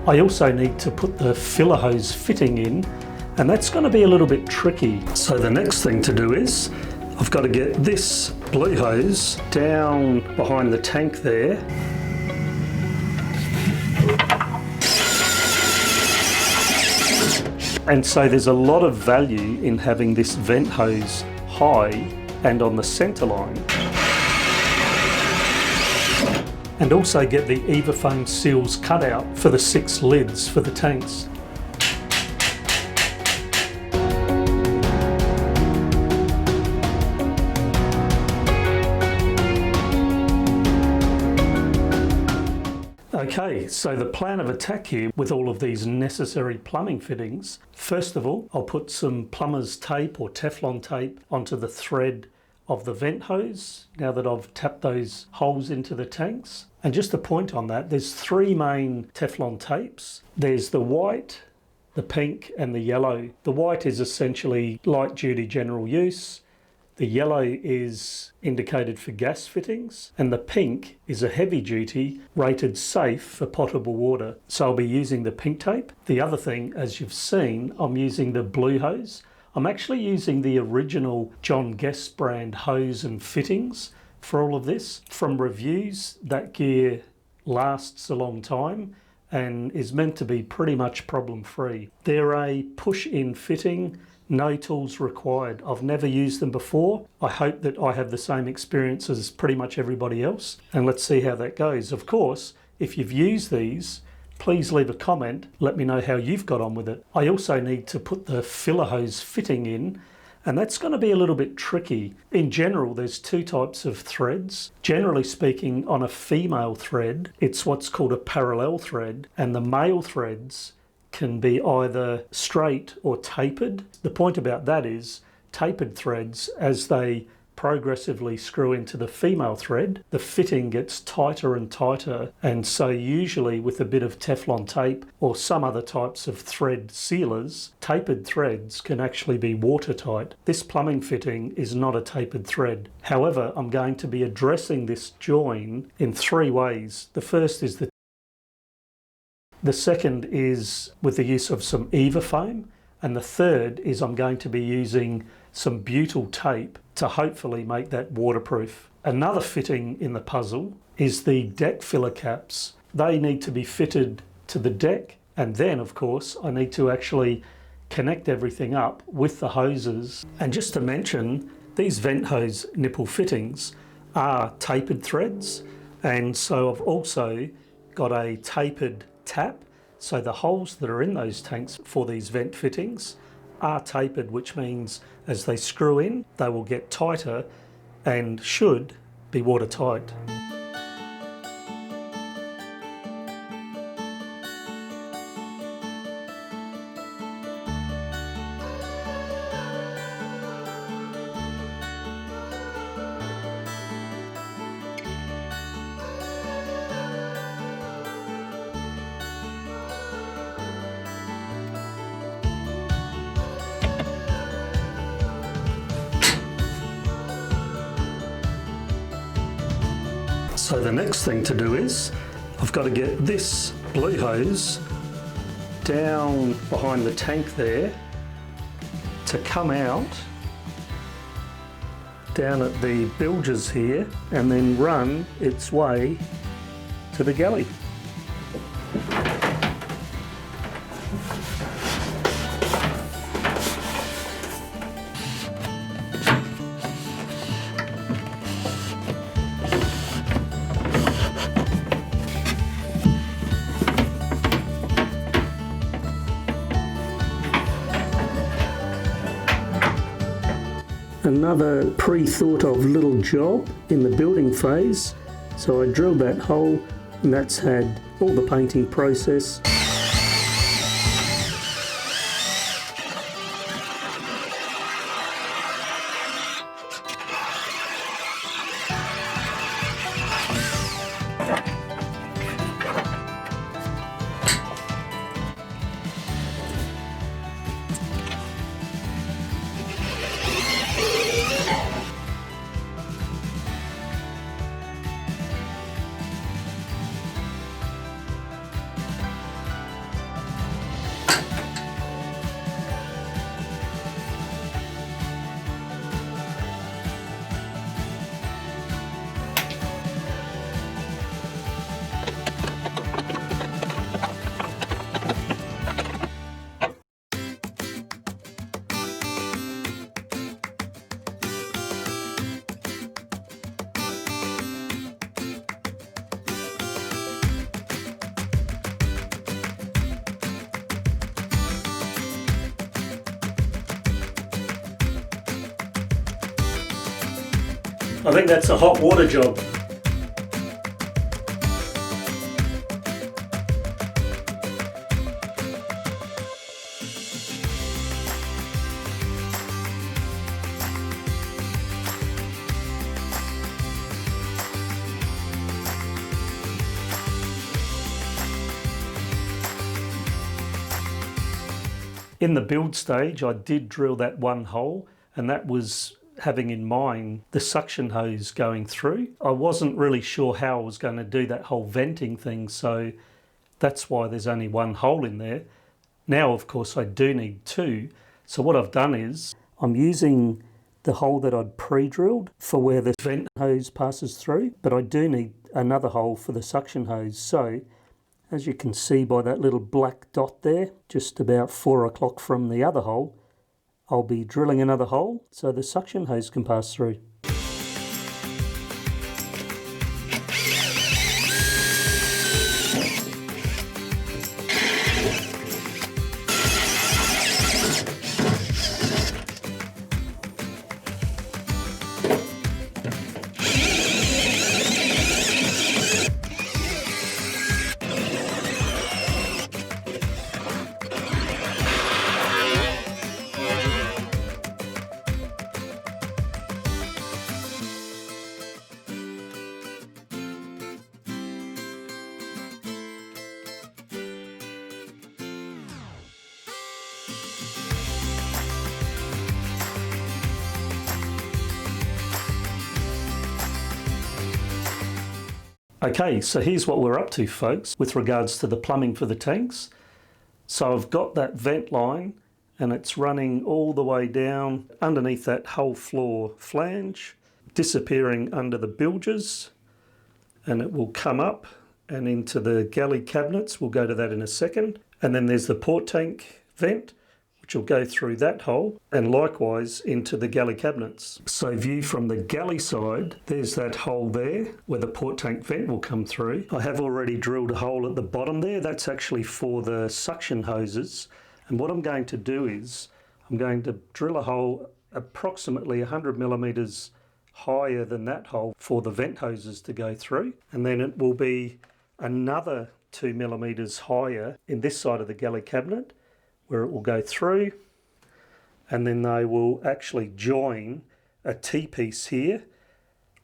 I also need to put the filler hose fitting in, and that's going to be a little bit tricky. So the next thing to do is I've got to get this blue hose down behind the tank there. And so there's a lot of value in having this vent hose high and on the centre line. And also get the EvaFoam seals cut out for the 6 lids for the tanks. Okay, so the plan of attack here with all of these necessary plumbing fittings, first of all, I'll put some plumber's tape or Teflon tape onto the thread of the vent hose now that I've tapped those holes into the tanks. And just a point on that, there's 3 main Teflon tapes. There's the white, the pink and the yellow. The white is essentially light duty general use. The yellow is indicated for gas fittings, and the pink is a heavy duty rated safe for potable water. So I'll be using the pink tape. The other thing, as you've seen, I'm using the blue hose. I'm actually using the original John Guest brand hose and fittings for all of this. From reviews, that gear lasts a long time and is meant to be pretty much problem free. They're a push-in fitting. No tools required. I've never used them before. I hope that I have the same experience as pretty much everybody else, and let's see how that goes. Of course, if you've used these, please leave a comment. Let me know how you've got on with it. I also need to put the filler hose fitting in, and that's going to be a little bit tricky. In general, there's 2 types of threads. Generally speaking, on a female thread, it's what's called a parallel thread, and the male threads can be either straight or tapered. The point about that is tapered threads, as they progressively screw into the female thread, the fitting gets tighter and tighter, and so usually with a bit of Teflon tape or some other types of thread sealers, tapered threads can actually be watertight. This plumbing fitting is not a tapered thread. However, I'm going to be addressing this join in 3 ways. The first is the second is with the use of some EvaFoam, and the third is I'm going to be using some butyl tape to hopefully make that waterproof. Another fitting in the puzzle is the deck filler caps. They need to be fitted to the deck, and then of course I need to actually connect everything up with the hoses. And just to mention, these vent hose nipple fittings are tapered threads, and so I've also got a tapered tap, so the holes that are in those tanks for these vent fittings are tapered, which means as they screw in, they will get tighter and should be watertight. So the next thing to do is I've got to get this blue hose down behind the tank there to come out down at the bilges here and then run its way to the galley. Another pre-thought of little job in the building phase. So I drilled that hole, and that's had all the painting process. I think that's a hot water job. In the build stage, I did drill that one hole, and that was having in mind the suction hose going through. I wasn't really sure how I was going to do that whole venting thing, so that's why there's only one hole in there. Now, of course, I do need two. So what I've done is I'm using the hole that I'd pre-drilled for where the vent hose passes through, but I do need another hole for the suction hose. So as you can see by that little black dot there, just about 4 o'clock from the other hole, I'll be drilling another hole so the suction hose can pass through. Okay, so here's what we're up to, folks, with regards to the plumbing for the tanks. So I've got that vent line and it's running all the way down underneath that whole floor flange, disappearing under the bilges, and it will come up and into the galley cabinets. We'll go to that in a second. And then there's the port tank vent, which will go through that hole and likewise into the galley cabinets. So view from the galley side, there's that hole there where the port tank vent will come through. I have already drilled a hole at the bottom there. That's actually for the suction hoses. And what I'm going to do is I'm going to drill a hole approximately 100 millimeters higher than that hole for the vent hoses to go through. And then it will be another 2 millimeters higher in this side of the galley cabinet, where it will go through, and then they will actually join a T-piece here,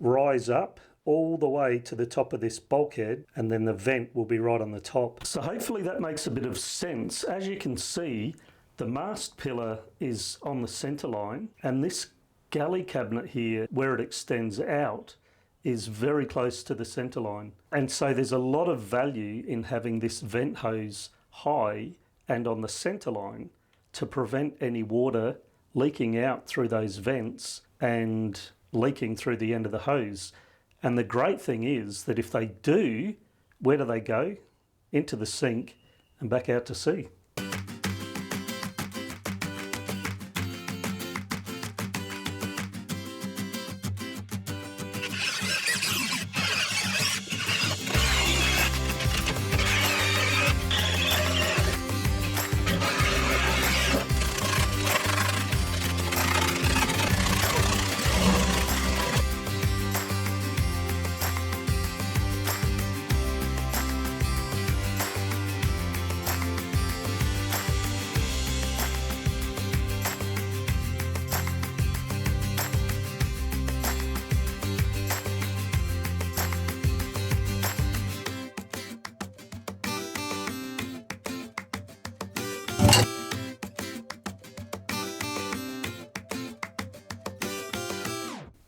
rise up all the way to the top of this bulkhead, and then the vent will be right on the top. So hopefully that makes a bit of sense. As you can see, the mast pillar is on the center line, and this galley cabinet here, where it extends out, is very close to the center line. And so there's a lot of value in having this vent hose high and on the center line to prevent any water leaking out through those vents and leaking through the end of the hose. And the great thing is that if they do, where do they go? Into the sink and back out to sea.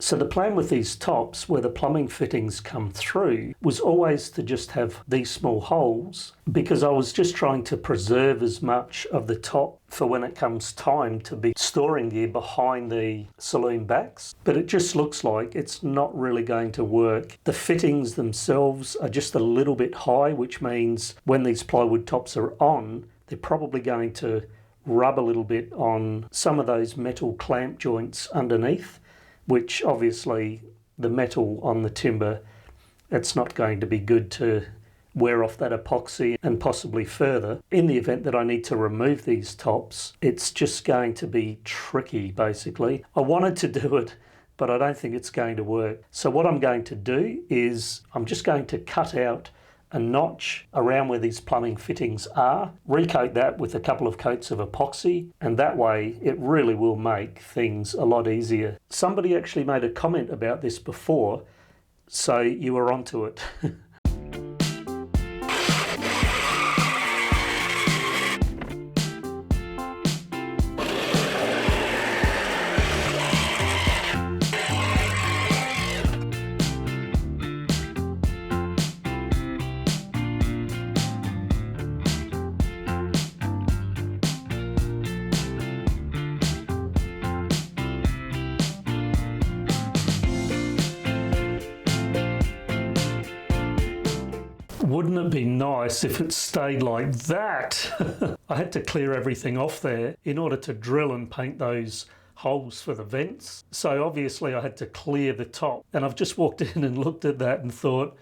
So the plan with these tops where the plumbing fittings come through was always to just have these small holes, because I was just trying to preserve as much of the top for when it comes time to be storing gear behind the saloon backs. But it just looks like it's not really going to work. The fittings themselves are just a little bit high, which means when these plywood tops are on, they're probably going to rub a little bit on some of those metal clamp joints underneath, which obviously the metal on the timber, it's not going to be good to wear off that epoxy and possibly further. In the event that I need to remove these tops, it's just going to be tricky basically. I wanted to do it but I don't think it's going to work. So what I'm going to do is I'm just going to cut out a notch around where these plumbing fittings are, recoat that with a couple of coats of epoxy, and that way it really will make things a lot easier. Somebody actually made a comment about this before, so you were onto it. Wouldn't it be nice if it stayed like that? I had to clear everything off there in order to drill and paint those holes for the vents. So obviously I had to clear the top, and I've just walked in and looked at that and thought,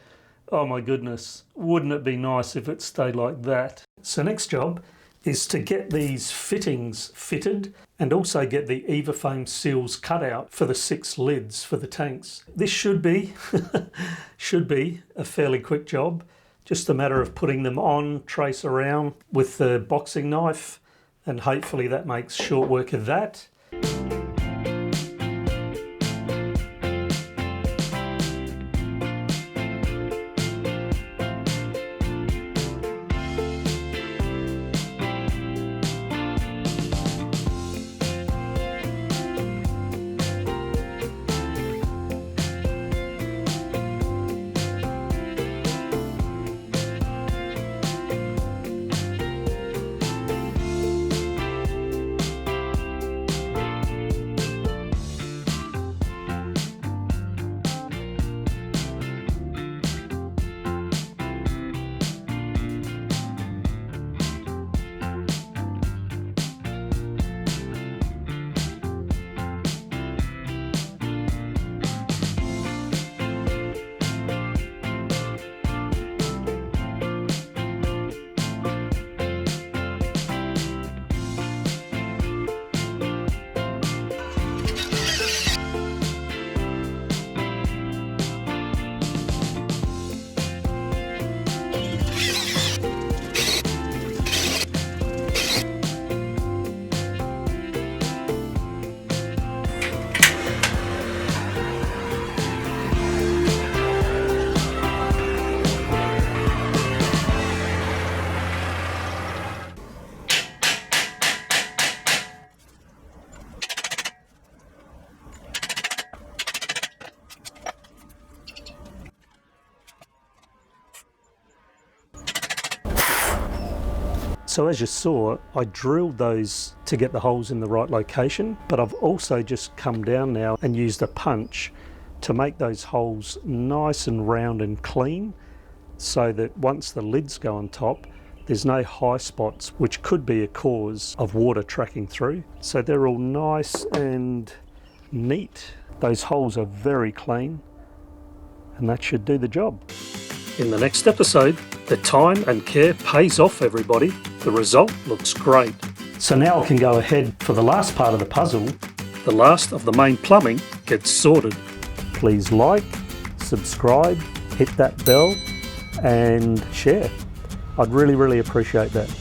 oh my goodness, wouldn't it be nice if it stayed like that? So next job is to get these fittings fitted and also get the EvaFoam seals cut out for the 6 lids for the tanks. This should be a fairly quick job. Just a matter of putting them on, trace around with the boxing knife, and hopefully that makes short work of that. So as you saw, I drilled those to get the holes in the right location, but I've also just come down now and used a punch to make those holes nice and round and clean, so that once the lids go on top, there's no high spots which could be a cause of water tracking through. So they're all nice and neat. Those holes are very clean, and that should do the job. In the next episode, the time and care pays off, everybody. The result looks great. So now I can go ahead for the last part of the puzzle. The last of the main plumbing gets sorted. Please like, subscribe, hit that bell and share. I'd really appreciate that.